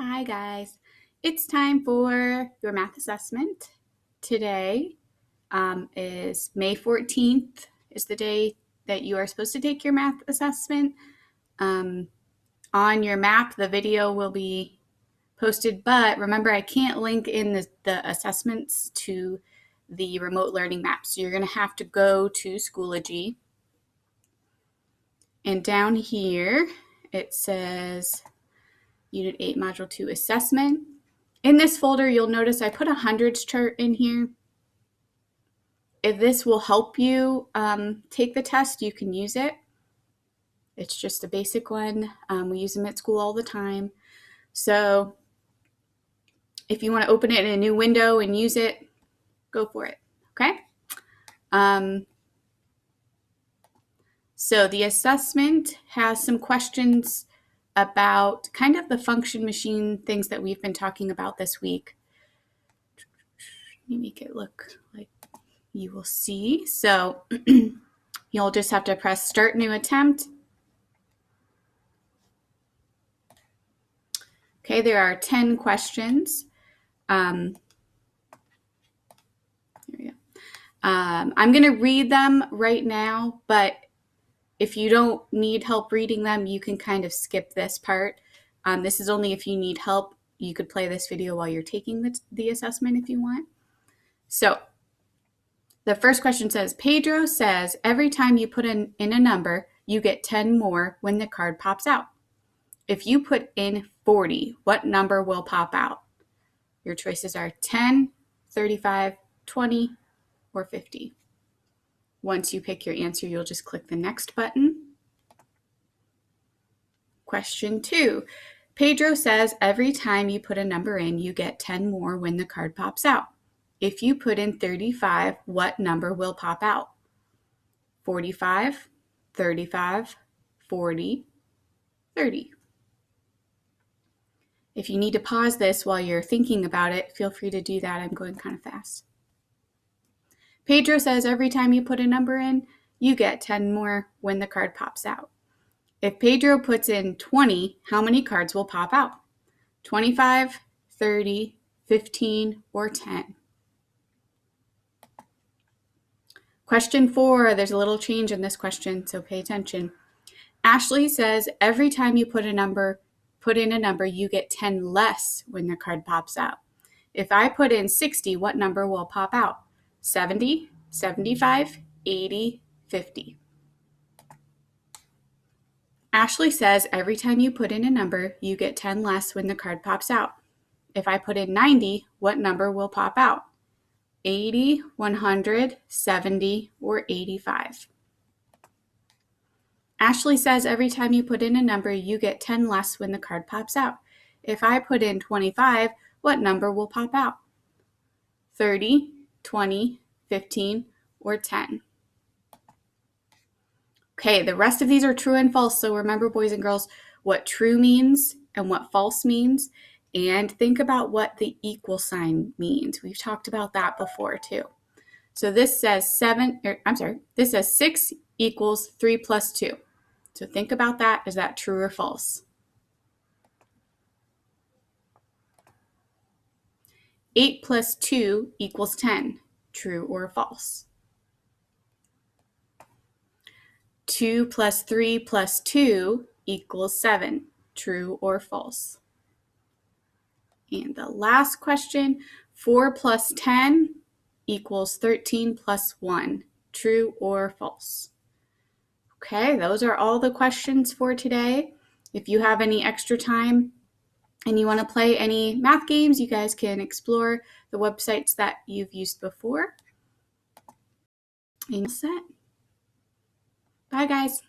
Hi guys, it's time for your math assessment. Today is May 14th is the day that you are supposed to take your math assessment. On your map, the video will be posted, but remember I can't link in the assessments to the remote learning map. So you're gonna have to go to Schoology. And down here, it says U8M2 Module 2 Assessment. In this folder, you'll notice I put a hundreds chart in here. If this will help you take the test, you can use it. It's just a basic one. We use them at school all the time. So if you want to open it in a new window and use it, go for it, okay? So the assessment has some questions about kind of the function machine things that we've been talking about this week. Let me make it look like you will see. So you'll just have to press Start New Attempt. Okay, there are 10 questions. Here we go. I'm going to read them right now, but if you don't need help reading them, you can kind of skip this part. This is only if you need help. You could play this video while you're taking the assessment if you want. So the first question says, Pedro says every time you put in a number, you get 10 more when the card pops out. If you put in 40, what number will pop out? Your choices are 10, 35, 20, or 50. Once you pick your answer, you'll just click the next button. Question 2. Pedro says every time you put a number in, you get 10 more when the card pops out. If you put in 35, what number will pop out? 45, 35, 40, 30. If you need to pause this while you're thinking about it, feel free to do that. I'm going kind of fast. Pedro says every time you put a number in, you get 10 more when the card pops out. If Pedro puts in 20, how many cards will pop out? 25, 30, 15, or 10? Question 4, there's a little change in this question, so pay attention. Ashley says every time you put in a number, you get 10 less when the card pops out. If I put in 60, what number will pop out? 70, 75, 80, 50. Ashley says every time you put in a number, you get 10 less when the card pops out. If I put in 90, what number will pop out? 80, 100, 70, or 85. Ashley says every time you put in a number, you get 10 less when the card pops out. If I put in 25, what number will pop out? 30, 20, 15, or 10. Okay, the rest of these are true and false. So remember, boys and girls, what true means and what false means. And think about what the equal sign means. We've talked about that before too. So this says 6 equals 3 plus 2. So think about that. Is that true or false? 8 plus 2 equals 10. True or false? 2 plus 3 plus 2 equals 7. True or false? And the last question, 4 plus 10 equals 13 plus 1. True or false? Okay, those are all the questions for today. If you have any extra time and you want to play any math games, you guys can explore the websites that you've used before. And you're set. Bye, guys.